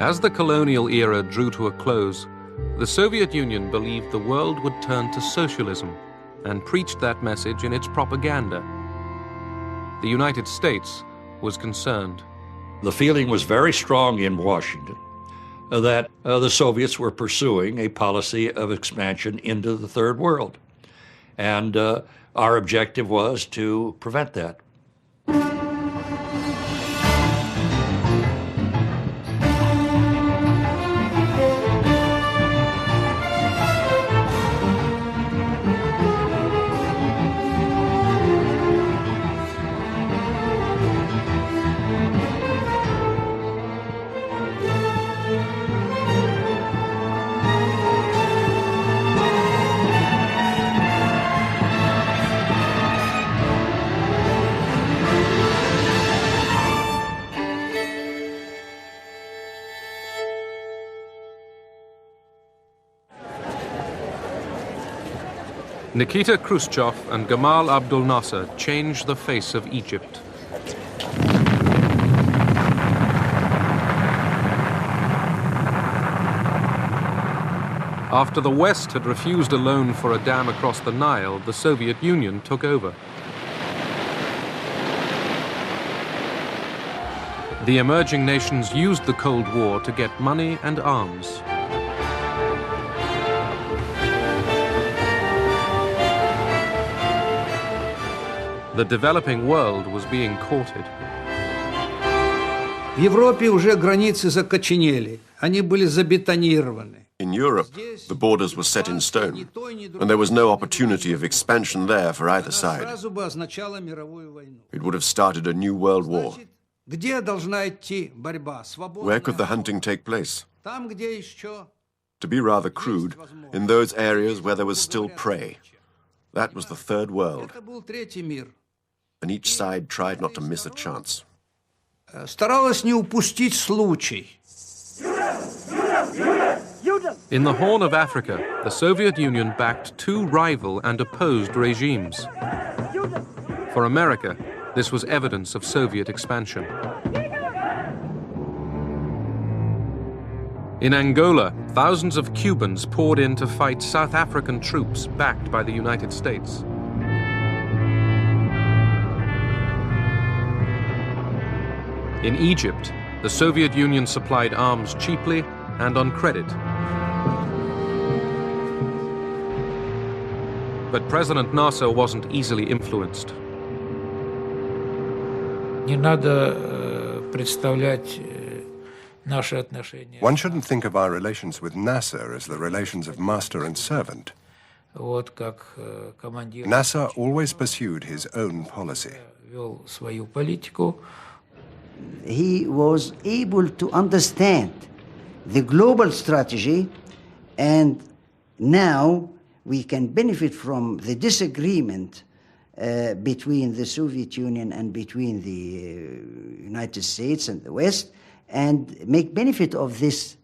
As the colonial era drew to a close, the Soviet Union believed the world would turn to socialism and preached that message in its propaganda. The United States was concerned. The feeling was very strong in Washington that the Soviets were pursuing a policy of expansion into the Third World. And our objective was to prevent that. Nikita Khrushchev and Gamal Abdel Nasser changed the face of Egypt. After the West had refused a loan for a dam across the Nile, the Soviet Union took over. The emerging nations used the Cold War to get money and arms. The developing world was being courted. В Европе уже границы закоченели, они были забетонированы. In Europe, the borders were set in stone, and there was no opportunity of expansion there for either side. It would have started a new world war. Where could the hunting take place? To be rather crude, in those areas where there was still prey. That was the Third World. And each side tried not to miss a chance. Старалась не упустить случай. In the Horn of Africa, the Soviet Union backed two rival and opposed regimes. For America, this was evidence of Soviet expansion. In Angola, thousands of Cubans poured in to fight South African troops backed by the United States. In Egypt, the Soviet Union supplied arms cheaply and on credit. But President Nasser wasn't easily influenced. One shouldn't think of our relations with Nasser as the relations of master and servant. Nasser always pursued his own policy. He was able to understand the global strategy, and now we can benefit from the disagreement between the Soviet Union and between the United States and the West, and make benefit of this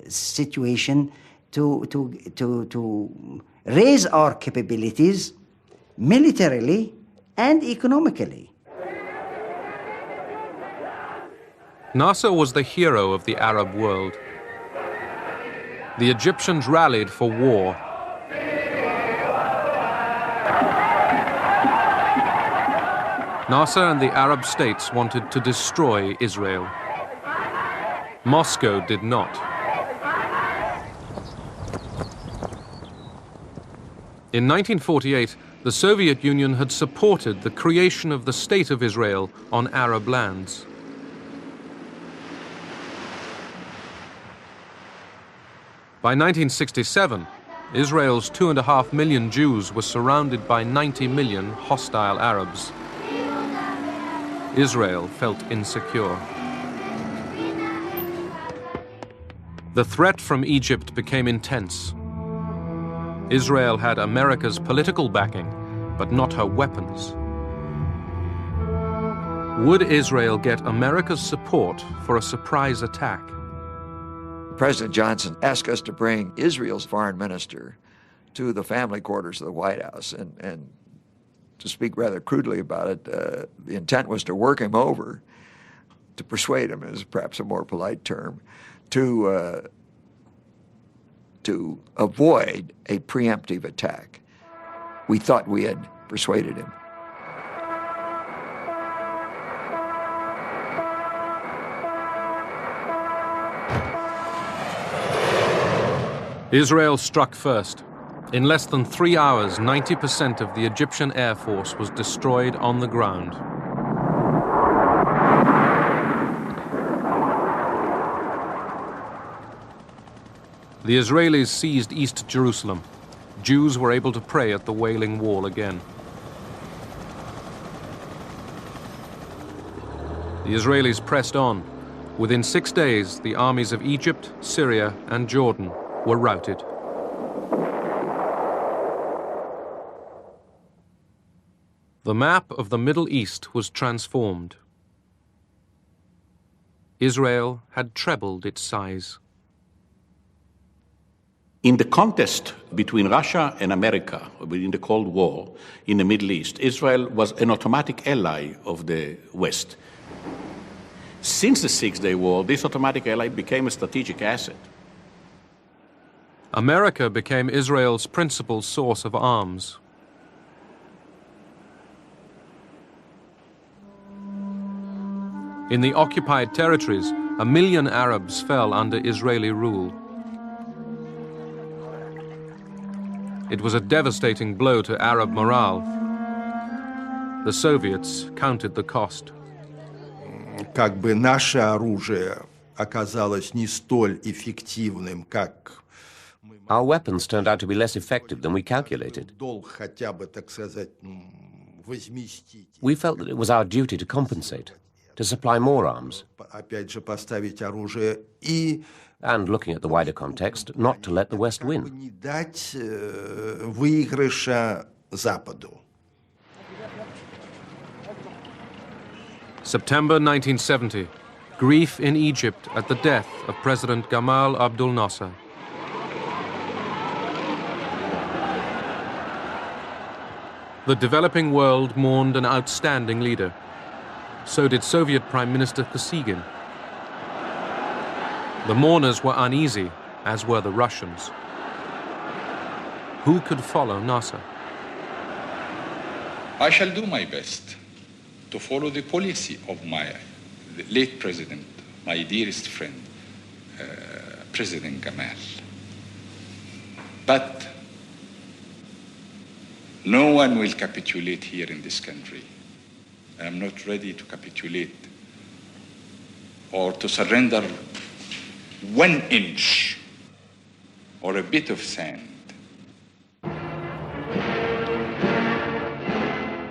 situation to raise our capabilities militarily and economically. Nasser was the hero of the Arab world. The Egyptians rallied for war. Nasser and the Arab states wanted to destroy Israel. Moscow did not. In 1948, the Soviet Union had supported the creation of the State of Israel on Arab lands. By 1967, Israel's 2.5 million Jews were surrounded by 90 million hostile Arabs. Israel felt insecure. The threat from Egypt became intense. Israel had America's political backing, but not her weapons. Would Israel get America's support for a surprise attack? President Johnson asked us to bring Israel's foreign minister to the family quarters of the White House. And to speak rather crudely about it, the intent was to work him over, to persuade him is perhaps a more polite term, to avoid a preemptive attack. We thought we had persuaded him. Israel struck first. In less than 3 hours, 90% of the Egyptian Air Force was destroyed on the ground. The Israelis seized East Jerusalem. Jews were able to pray at the Wailing Wall again. The Israelis pressed on. Within 6 days, the armies of Egypt, Syria, and Jordan were routed. The map of the Middle East was transformed. Israel had trebled its size. In the contest between Russia and America within the Cold War in the Middle East, Israel was an automatic ally of the West. Since the Six-Day War, this automatic ally became a strategic asset. America became Israel's principal source of arms. In the occupied territories, 1 million Arabs fell under Israeli rule. It was a devastating blow to Arab morale. The Soviets counted the cost. Как бы наше оружие оказалось не столь эффективным, как our weapons turned out to be less effective than we calculated. We felt that it was our duty to compensate, to supply more arms, and looking at the wider context, not to let the West win. September 1970, grief in Egypt at the death of President Gamal Abdel Nasser. The developing world mourned an outstanding leader. So did Soviet Prime Minister Kosygin. The mourners were uneasy, as were the Russians. Who could follow Nasser? I shall do my best to follow the policy of my late president, my dearest friend, President Gamal. But no one will capitulate here in this country. I am not ready to capitulate or to surrender 1 inch or a bit of sand.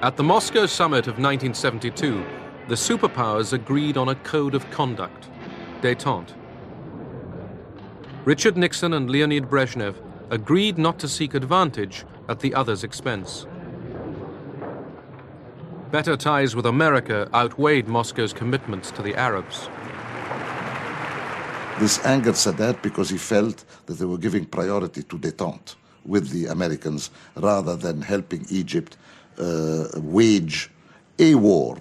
At the Moscow summit of 1972, the superpowers agreed on a code of conduct, détente. Richard Nixon and Leonid Brezhnev agreed not to seek advantage at the other's expense. Better ties with America outweighed Moscow's commitments to the Arabs. This angered Sadat because he felt that they were giving priority to détente with the Americans rather than helping Egypt wage a war.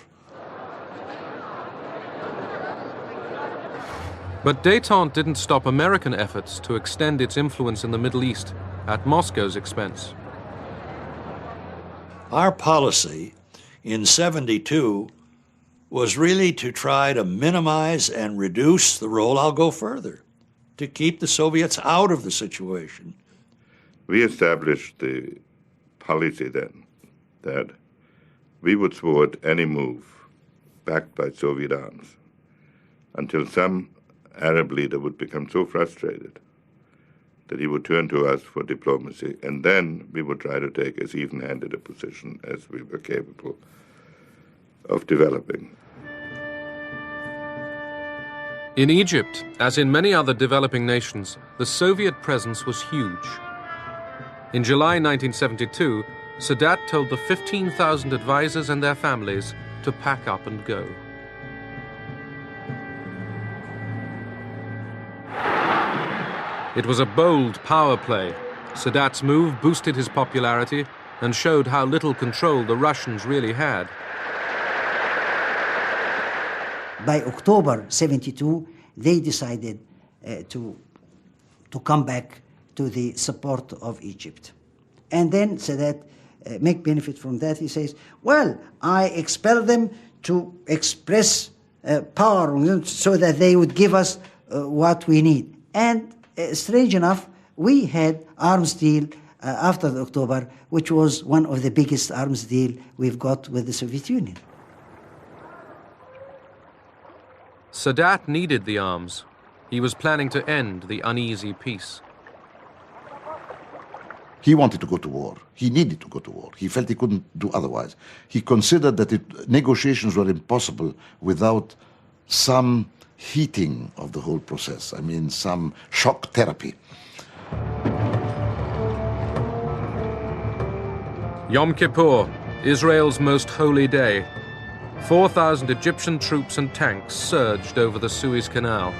But détente didn't stop American efforts to extend its influence in the Middle East at Moscow's expense. Our policy in '72 was really to try to minimize and reduce the role. I'll go further, to keep the Soviets out of the situation. We established the policy then that we would thwart any move backed by Soviet arms until some Arab leader would become so frustrated that he would turn to us for diplomacy, and then we would try to take as even-handed a position as we were capable of developing. In Egypt, as in many other developing nations, the Soviet presence was huge. In July 1972, Sadat told the 15,000 advisors and their families to pack up and go. It was a bold power play. Sadat's move boosted his popularity and showed how little control the Russians really had. By October '72, they decided to come back to the support of Egypt. And then Sadat make benefit from that. He says, well, I expel them to express power so that they would give us what we need. And strange enough, we had arms deal after the October, which was one of the biggest arms deal we've got with the Soviet Union. Sadat needed the arms. He was planning to end the uneasy peace. He wanted to go to war. He needed to go to war. He felt he couldn't do otherwise. He considered that negotiations were impossible without some heating of the whole process. I mean, some shock therapy. Yom Kippur, Israel's most holy day. 4,000 Egyptian troops and tanks surged over the Suez Canal.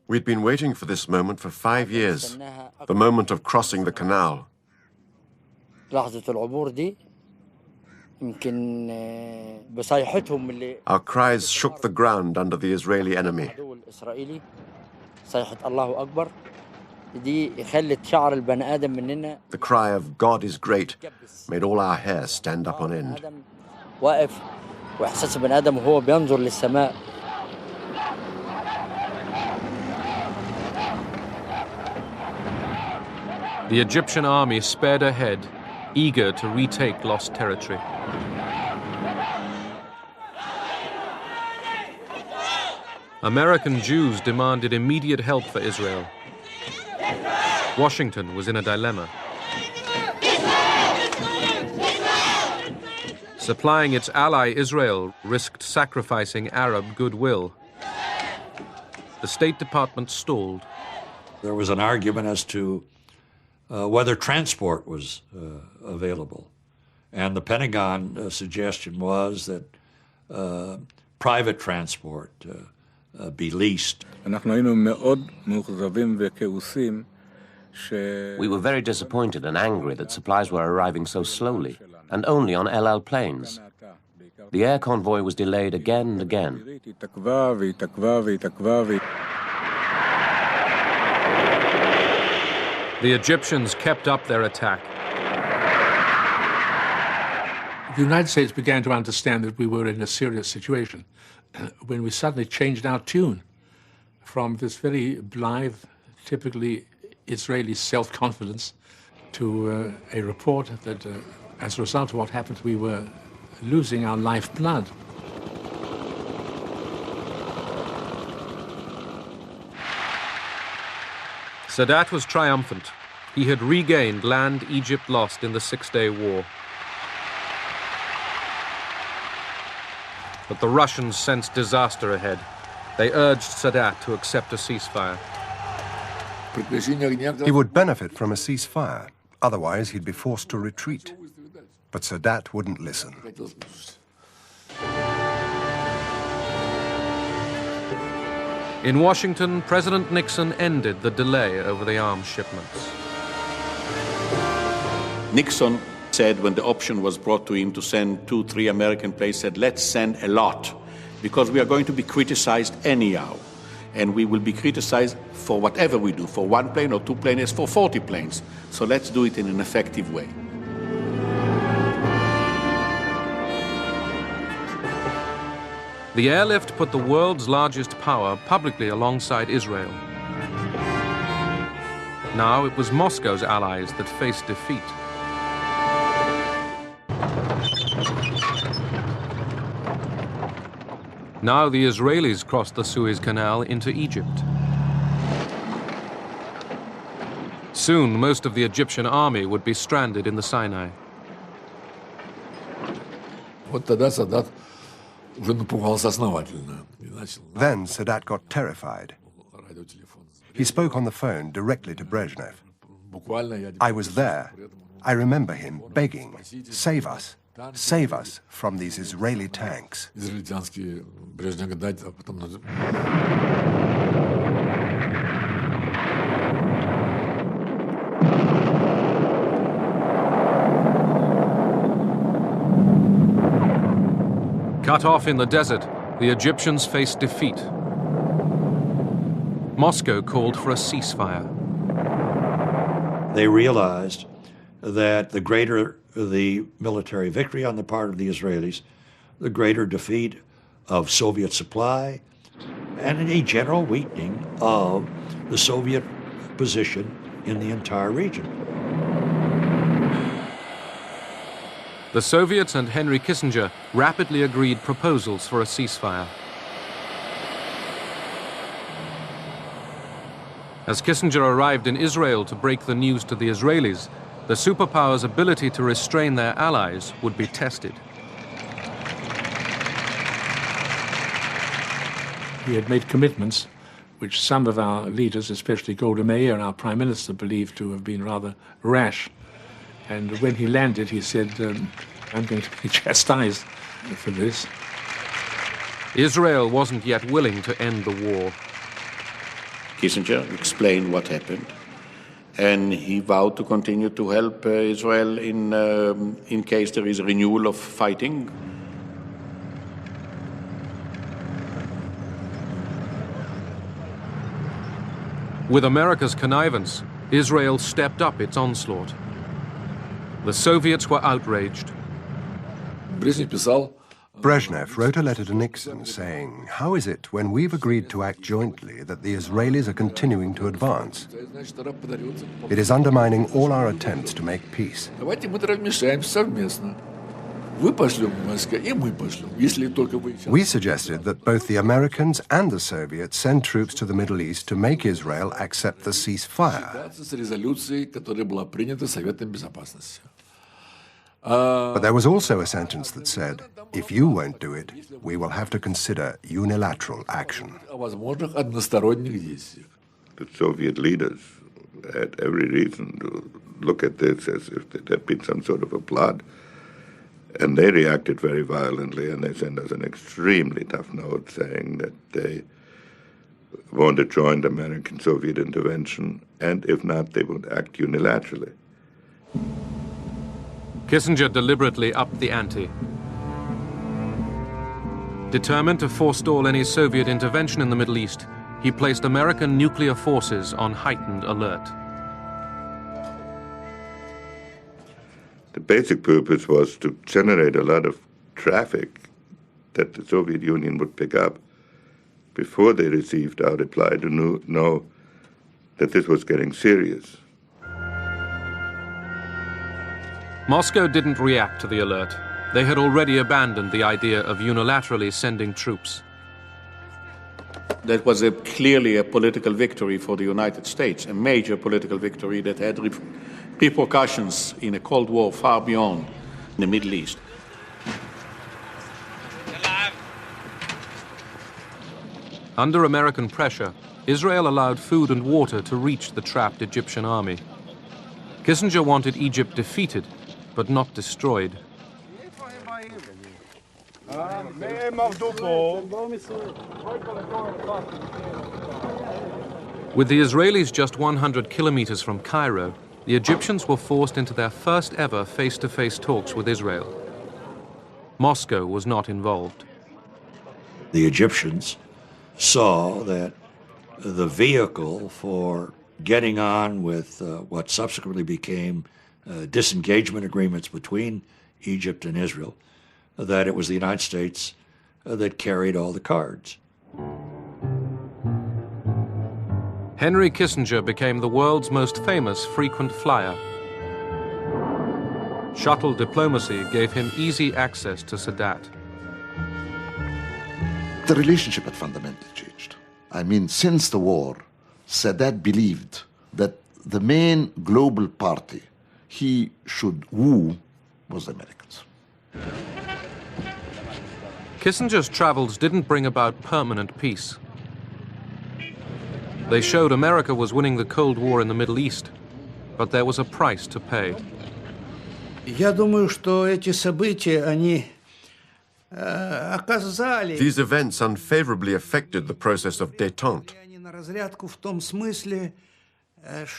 We'd been waiting for this moment for 5 years, the moment of crossing the canal. Our cries shook the ground under the Israeli enemy. The cry of God is great made all our hair stand up on end. The Egyptian army sped ahead, eager to retake lost territory. American Jews demanded immediate help for Israel. Washington was in a dilemma. Supplying its ally Israel risked sacrificing Arab goodwill. The State Department stalled. There was an argument as to whether transport was available. And the Pentagon suggestion was that private transport be leased. We were very disappointed and angry that supplies were arriving so slowly and only on El Al planes. The air convoy was delayed again and again. The Egyptians kept up their attack. The United States began to understand that we were in a serious situation when we suddenly changed our tune from this very blithe, typically Israeli self-confidence to a report that as a result of what happened, we were losing our lifeblood. Sadat was triumphant. He had regained land Egypt lost in the Six-Day War. But the Russians sensed disaster ahead. They urged Sadat to accept a ceasefire. He would benefit from a ceasefire. Otherwise, he'd be forced to retreat. But Sadat wouldn't listen. In Washington, President Nixon ended the delay over the arms shipments. Nixon said when the option was brought to him to send 2-3 American planes, said, let's send a lot, because we are going to be criticized anyhow. And we will be criticized for whatever we do, for 1 plane or 2 planes, for 40 planes. So let's do it in an effective way. The airlift put the world's largest power publicly alongside Israel. Now it was Moscow's allies that faced defeat. Now the Israelis crossed the Suez Canal into Egypt. Soon, most of the Egyptian army would be stranded in the Sinai. Then Sadat got terrified. He spoke on the phone directly to Brezhnev. I was there. I remember him begging, save us from these Israeli tanks. Cut off in the desert, the Egyptians faced defeat. Moscow called for a ceasefire. They realized that the greater the military victory on the part of the Israelis, the greater defeat of Soviet supply, and a general weakening of the Soviet position in the entire region. The Soviets and Henry Kissinger rapidly agreed proposals for a ceasefire. As Kissinger arrived in Israel to break the news to the Israelis, the superpowers' ability to restrain their allies would be tested. He had made commitments which some of our leaders, especially Golda Meir and our Prime Minister, believed to have been rather rash. And when he landed, he said, I'm going to be chastised for this. Israel wasn't yet willing to end the war. Kissinger explained what happened, and he vowed to continue to help Israel in case there is a renewal of fighting. With America's connivance, Israel stepped up its onslaught. The Soviets were outraged. Brezhnev wrote a letter to Nixon saying, "How is it when we've agreed to act jointly that the Israelis are continuing to advance? It is undermining all our attempts to make peace." We suggested that both the Americans and the Soviets send troops to the Middle East to make Israel accept the ceasefire. But there was also a sentence that said, if you won't do it, we will have to consider unilateral action. The Soviet leaders had every reason to look at this as if there had been some sort of a plot. And they reacted very violently, and they sent us an extremely tough note saying that they want to join the American-Soviet intervention, and if not, they would act unilaterally. Kissinger deliberately upped the ante. Determined to forestall any Soviet intervention in the Middle East, he placed American nuclear forces on heightened alert. The basic purpose was to generate a lot of traffic that the Soviet Union would pick up before they received our reply to know that this was getting serious. Moscow didn't react to the alert. They had already abandoned the idea of unilaterally sending troops. That was clearly a political victory for the United States, a major political victory that had repercussions in a Cold War far beyond the Middle East. Under American pressure, Israel allowed food and water to reach the trapped Egyptian army. Kissinger wanted Egypt defeated, but not destroyed. With the Israelis just 100 kilometers from Cairo, the Egyptians were forced into their first ever face-to-face talks with Israel. Moscow was not involved. The Egyptians saw that the vehicle for getting on with what subsequently became disengagement agreements between Egypt and Israel, that it was the United States that carried all the cards. Henry Kissinger became the world's most famous frequent flyer. Shuttle diplomacy gave him easy access to Sadat. The relationship had fundamentally changed. I mean, since the war, Sadat believed that the main global party he should woo was the Americans. Kissinger's travels didn't bring about permanent peace. They showed America was winning the Cold War in the Middle East, but there was a price to pay. Я думаю, что эти события, они оказали... These events unfavorably affected the process of détente. на разрядку в том смысле,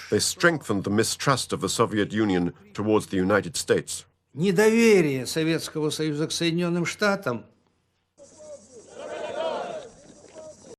They strengthened the mistrust of the Soviet Union towards the United States. недоверие Советского Союза к Соединенным Штатам